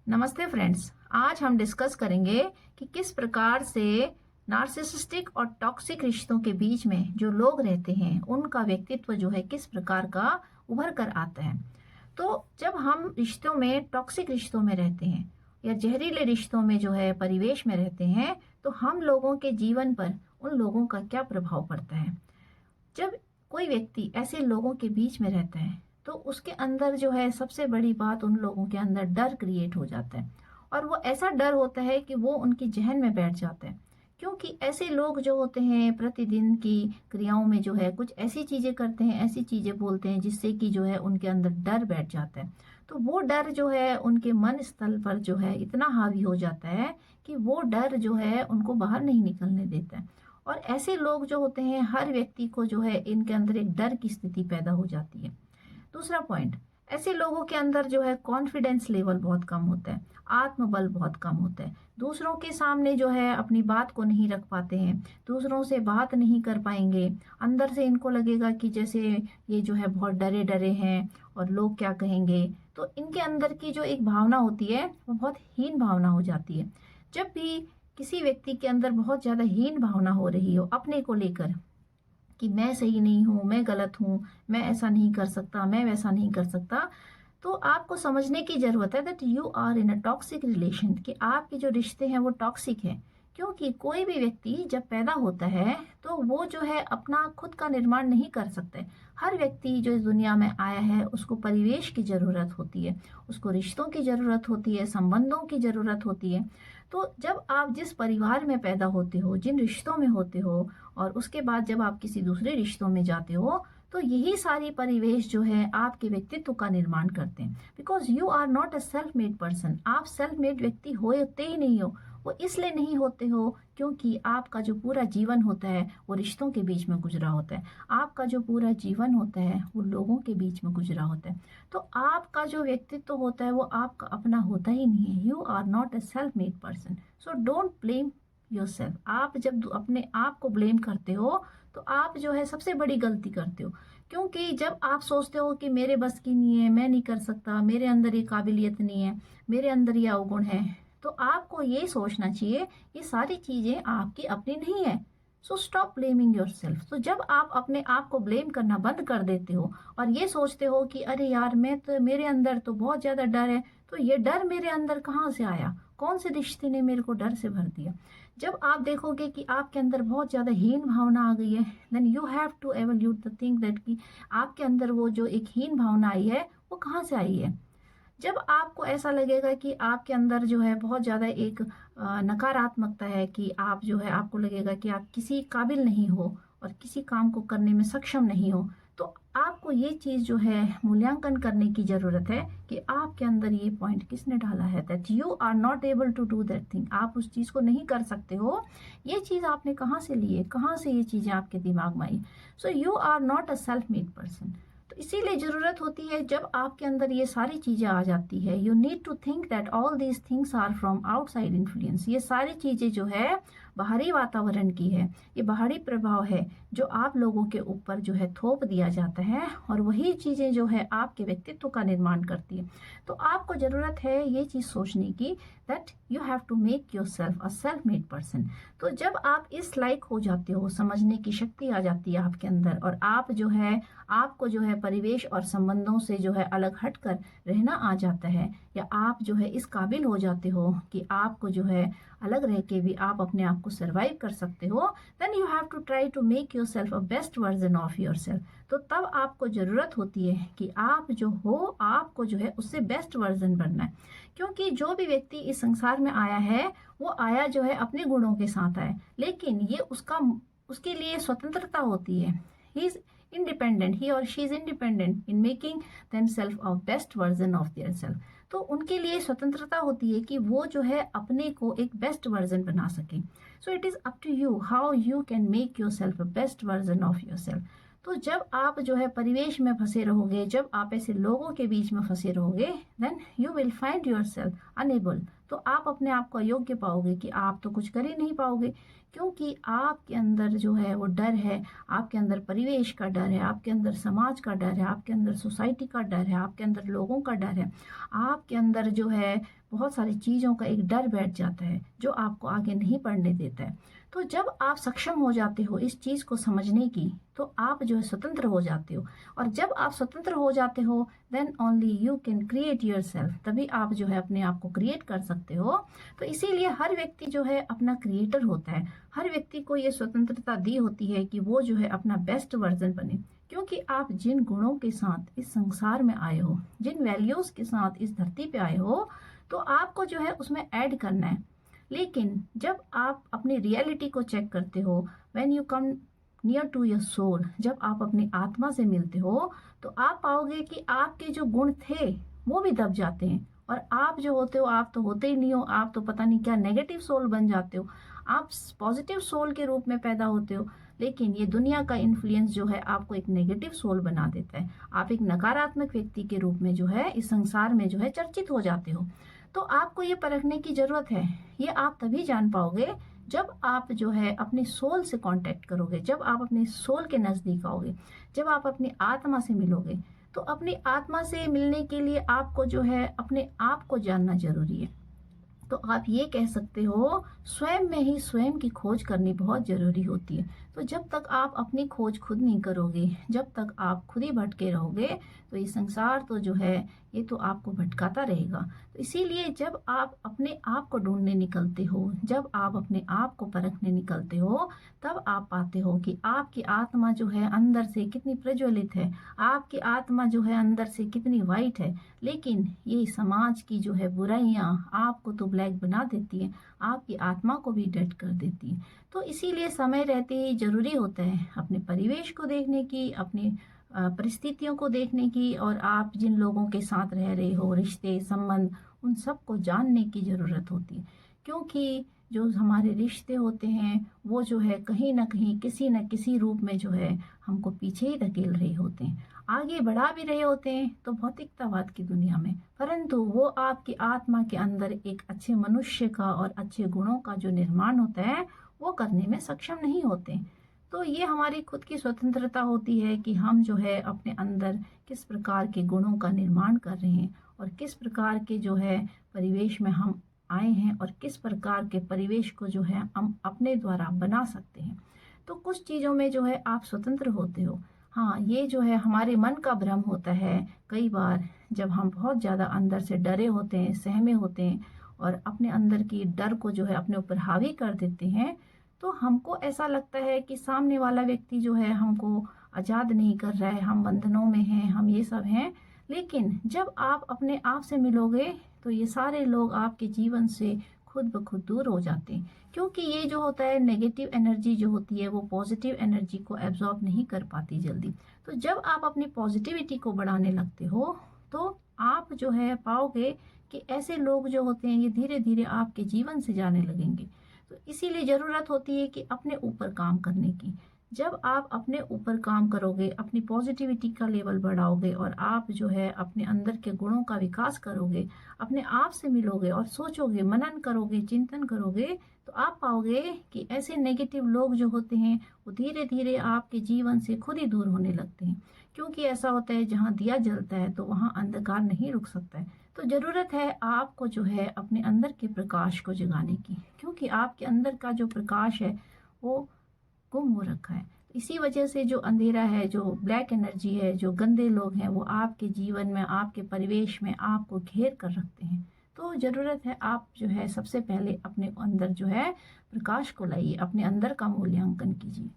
नमस्ते फ्रेंड्स। आज हम डिस्कस करेंगे कि किस प्रकार से नार्सिसिस्टिक और टॉक्सिक रिश्तों के बीच में जो लोग रहते हैं उनका व्यक्तित्व जो है किस प्रकार का उभर कर आता है। तो जब हम रिश्तों में टॉक्सिक रिश्तों में रहते हैं या जहरीले रिश्तों में जो है परिवेश में रहते हैं तो हम लोगों के जीवन पर उन लोगों का क्या प्रभाव पड़ता है। जब कोई व्यक्ति ऐसे लोगों के बीच में रहता है तो उसके अंदर जो है सबसे बड़ी बात, उन लोगों के अंदर डर क्रिएट हो जाता है और वो ऐसा डर होता है कि वो उनकी जहन में बैठ जाता है। क्योंकि ऐसे लोग जो होते हैं प्रतिदिन की क्रियाओं में जो है कुछ ऐसी चीजें करते हैं, ऐसी चीजें बोलते हैं जिससे कि जो है उनके अंदर डर बैठ जाता है। तो वो डर जो है उनके मन स्थल पर जो है इतना हावी हो जाता है कि वो डर जो है उनको बाहर नहीं निकलने देता है। और ऐसे लोग जो होते हैं, हर व्यक्ति को जो है इनके अंदर एक डर की स्थिति पैदा हो जाती है। दूसरा पॉइंट, ऐसे लोगों के अंदर जो है कॉन्फिडेंस लेवल बहुत कम होता है, आत्मबल बहुत कम होता है। दूसरों के सामने जो है अपनी बात को नहीं रख पाते हैं, दूसरों से बात नहीं कर पाएंगे। अंदर से इनको लगेगा कि जैसे ये जो है बहुत डरे डरे हैं और लोग क्या कहेंगे। तो इनके अंदर की जो एक भावना होती है वो बहुत हीन भावना हो जाती है। जब भी किसी व्यक्ति के अंदर बहुत ज्यादा हीन भावना हो रही हो अपने को लेकर कि मैं सही नहीं हूँ, मैं गलत हूँ, मैं ऐसा नहीं कर सकता, मैं वैसा नहीं कर सकता, तो आपको समझने की जरूरत है that you are in a toxic relation, कि आपके जो रिश्ते हैं वो टॉक्सिक है। क्योंकि कोई भी व्यक्ति जब पैदा होता है तो वो जो है अपना खुद का निर्माण नहीं कर सकता है। हर व्यक्ति जो इस दुनिया में आया है उसको परिवेश की जरूरत होती है, उसको रिश्तों की जरूरत होती है, संबंधों की जरूरत होती है। तो जब आप जिस परिवार में पैदा होते हो, जिन रिश्तों में होते हो, और उसके बाद जब आप किसी दूसरे रिश्तों में जाते हो तो यही सारी परिवेश जो है आपके व्यक्तित्व का निर्माण करते हैं। Because you are not a self made person. आप सेल्फ मेड व्यक्ति होते ही नहीं हो। वो इसलिए नहीं होते हो क्योंकि आपका जो पूरा जीवन होता है वो रिश्तों के बीच में गुजरा होता है। आपका जो पूरा जीवन होता है वो लोगों के बीच में गुजरा होता है। तो आपका जो व्यक्तित्व होता है वो आपका अपना होता ही नहीं है। You are not a self made person. So don't blame yourself. आप जब अपने आप को ब्लेम करते हो तो आप जो है सबसे बड़ी गलती करते हो। क्योंकि जब आप सोचते हो कि मेरे बस की नहीं है, मैं नहीं कर सकता, मेरे अंदर ये काबिलियत नहीं है, मेरे अंदर ये अवगुण है, तो आपको ये सोचना चाहिए ये सारी चीजें आपकी अपनी नहीं है। So stop blaming your self. तो जब आप अपने आप को ब्लेम करना बंद कर देते हो और ये सोचते हो कि अरे यार, मैं तो, मेरे अंदर तो बहुत ज्यादा डर है, तो ये डर मेरे अंदर कहाँ से आया, कौन से रिश्ते ने मेरे को डर से भर दिया। जब आप देखोगे कि आपके अंदर बहुत ज्यादा हीन भावना आ गई है, then you have to evaluate the thing that कि आपके अंदर वो जो एक हीन भावना आई है वो कहाँ से आई है। जब आपको ऐसा लगेगा कि आपके अंदर जो है बहुत ज्यादा एक नकारात्मकता है, कि आप जो है आपको लगेगा कि आप किसी काबिल नहीं हो और किसी काम को करने में सक्षम नहीं हो, तो आपको ये चीज जो है मूल्यांकन करने की जरूरत है कि आपके अंदर ये पॉइंट किसने डाला है that you are not able to do that thing. आप उस चीज को नहीं कर सकते हो। ये चीज आपने कहाँ से ली है, कहाँ से ये चीजें आपके दिमाग में आई। So you are not a self made person. तो इसीलिए जरूरत होती है जब आपके अंदर ये सारी चीजें आ जाती है, you need to think that all these things are from outside influence. ये सारी चीजें जो है बाहरी वातावरण की है, ये बाहरी प्रभाव है जो आप लोगों के ऊपर जो है थोप दिया जाता है, और वही चीजें जो है आपके व्यक्तित्व का निर्माण करती है। तो आपको जरूरत है ये चीज सोचने की that you have to make yourself a self made person. तो जब आप इस लायक हो जाते हो, समझने की शक्ति आ जाती है आपके अंदर, और आप जो है आपको जो है परिवेश और संबंधों से जो है अलग हटकर रहना आ जाता है, या आप जो है इस काबिल हो जाते हो कि आपको जो है अलग रह के भी आप अपने आप को सरवाइव कर सकते हो, then you have to try to make yourself a best version of yourself. तो तब आपको जरूरत होती है कि आप जो हो, आपको जो है उससे बेस्ट वर्जन बनना है। क्योंकि जो भी व्यक्ति इस संसार में आया है वो आया जो है अपने गुणों के साथ आया, लेकिन ये उसके लिए स्वतंत्रता होती है। He is independent, he or she is independent in making themselves a best version of their self। तो उनके लिए स्वतंत्रता होती है कि वो जो है अपने को एक बेस्ट वर्जन बना सके। So it is up to you how you can make yourself a best version of yourself. तो जब आप जो है परिवेश में फंसे रहोगे, जब आप ऐसे लोगों के बीच में फंसे रहोगे, then you will find yourself unable तो आप अपने आप को अयोग्य पाओगे कि आप तो कुछ कर ही नहीं पाओगे, क्योंकि आपके अंदर जो है वो डर है, आपके अंदर परिवेश का डर है, आपके अंदर समाज का डर है, आपके अंदर सोसाइटी का डर है, आपके अंदर लोगों का डर है, आपके अंदर जो है बहुत सारी चीज़ों का एक डर बैठ जाता है जो आपको आगे नहीं बढ़ने देता है। तो जब आप सक्षम हो जाते हो इस चीज़ को समझने की, तो आप जो है स्वतंत्र हो जाते हो, और जब आप स्वतंत्र हो जाते हो then only you can create yourself, तभी आप जो है अपने आप को क्रिएट कर सकते हो। तो इसीलिए हर व्यक्ति जो है अपना क्रिएटर होता है, हर व्यक्ति को ये स्वतंत्रता दी होती है कि वो जो है अपना बेस्ट वर्जन बने, क्योंकि आप जिन गुणों के साथ इस संसार में आए हो, जिन वैल्यूज़ के साथ इस धरती पे आए हो, तो आपको जो है उसमें ऐड करना है। लेकिन जब आप अपनी रियलिटी को चेक करते हो, when you come near to your soul, जब आप अपनी आत्मा से मिलते हो, तो आप पाओगे कि आपके जो गुण थे वो भी दब जाते हैं, और आप जो होते हो आप तो होते ही नहीं हो, आप तो पता नहीं क्या नेगेटिव सोल बन जाते हो, आप पॉजिटिव सोल के रूप में पैदा होते हो। लेकिन ये दुनिया का इन्फ्लुएंस जो है आपको एक नेगेटिव सोल बना देता है, आप एक नकारात्मक व्यक्ति के रूप में जो है इस संसार में जो है चर्चित हो जाते हो। तो आपको ये परखने की ज़रूरत है, ये आप तभी जान पाओगे जब आप जो है अपने सोल से कांटेक्ट करोगे, जब आप अपने सोल के नज़दीक आओगे, जब आप अपनी आत्मा से मिलोगे। तो अपनी आत्मा से मिलने के लिए आपको जो है अपने आप को जानना ज़रूरी है। तो आप ये कह सकते हो स्वयं में ही स्वयं की खोज करनी बहुत ज़रूरी होती है। तो जब तक आप अपनी खोज खुद नहीं करोगे, जब तक आप खुद ही भटके रहोगे, तो ये संसार तो जो है ये तो आपको भटकाता रहेगा। तो इसीलिए जब आप अपने आप को ढूंढने निकलते हो, जब आप अपने आप को परखने निकलते हो, तब आप पाते हो कि आपकी आत्मा जो है अंदर से कितनी प्रज्वलित है, आपकी आत्मा जो है अंदर से कितनी वाइट है। लेकिन ये समाज की जो है बुराइयां आपको तो ब्लैक बना देती है, आपकी आत्मा को भी डेड कर देती है। तो इसीलिए समय रहते ही जरूरी होता है अपने परिवेश को देखने की, अपनी परिस्थितियों को देखने की, और आप जिन लोगों के साथ रह रहे हो, रिश्ते संबंध, उन सब को जानने की ज़रूरत होती है। क्योंकि जो हमारे रिश्ते होते हैं वो जो है कहीं ना कहीं किसी न किसी रूप में जो है हमको पीछे ही धकेल रहे होते हैं, आगे बढ़ा भी रहे होते हैं तो भौतिकतावाद की दुनिया में, परंतु वो आपकी आत्मा के अंदर एक अच्छे मनुष्य का और अच्छे गुणों का जो निर्माण होता है वो करने में सक्षम नहीं होते। तो ये हमारी खुद की स्वतंत्रता होती है कि हम जो है अपने अंदर किस प्रकार के गुणों का निर्माण कर रहे हैं, और किस प्रकार के जो है परिवेश में हम आए हैं, और किस प्रकार के परिवेश को जो है हम अपने द्वारा बना सकते हैं। तो कुछ चीज़ों में जो है आप स्वतंत्र होते हो। हाँ, ये जो है हमारे मन का भ्रम होता है कई बार, जब हम बहुत ज़्यादा अंदर से डरे होते हैं, सहमे होते हैं, और अपने अंदर की डर को जो है अपने ऊपर हावी कर देते हैं, तो हमको ऐसा लगता है कि सामने वाला व्यक्ति जो है हमको आज़ाद नहीं कर रहा है, हम बंधनों में हैं, हम ये सब हैं। लेकिन जब आप अपने आप से मिलोगे, तो ये सारे लोग आपके जीवन से खुद ब खुद दूर हो जाते हैं, क्योंकि ये जो होता है नेगेटिव एनर्जी जो होती है वो पॉजिटिव एनर्जी को एब्जॉर्ब नहीं कर पाती जल्दी। तो जब आप अपनी पॉजिटिविटी को बढ़ाने लगते हो, तो आप जो है पाओगे कि ऐसे लोग जो होते हैं ये धीरे धीरे आपके जीवन से जाने लगेंगे। तो इसीलिए ज़रूरत होती है कि अपने ऊपर काम करने की। जब आप अपने ऊपर काम करोगे, अपनी पॉजिटिविटी का लेवल बढ़ाओगे, और आप जो है अपने अंदर के गुणों का विकास करोगे, अपने आप से मिलोगे और सोचोगे, मनन करोगे, चिंतन करोगे, तो आप पाओगे कि ऐसे नेगेटिव लोग जो होते हैं वो धीरे धीरे आपके जीवन से खुद ही दूर होने लगते हैं। क्योंकि ऐसा होता है जहाँ दिया जलता है तो वहाँ अंधकार नहीं रुक सकता है। तो ज़रूरत है आपको जो है अपने अंदर के प्रकाश को जगाने की, क्योंकि आपके अंदर का जो प्रकाश है वो गुम हो रखा है। इसी वजह से जो अंधेरा है, जो ब्लैक एनर्जी है, जो गंदे लोग हैं, वो आपके जीवन में, आपके परिवेश में आपको घेर कर रखते हैं। तो ज़रूरत है आप जो है सबसे पहले अपने अंदर जो है प्रकाश को लाइए, अपने अंदर का मूल्यांकन कीजिए।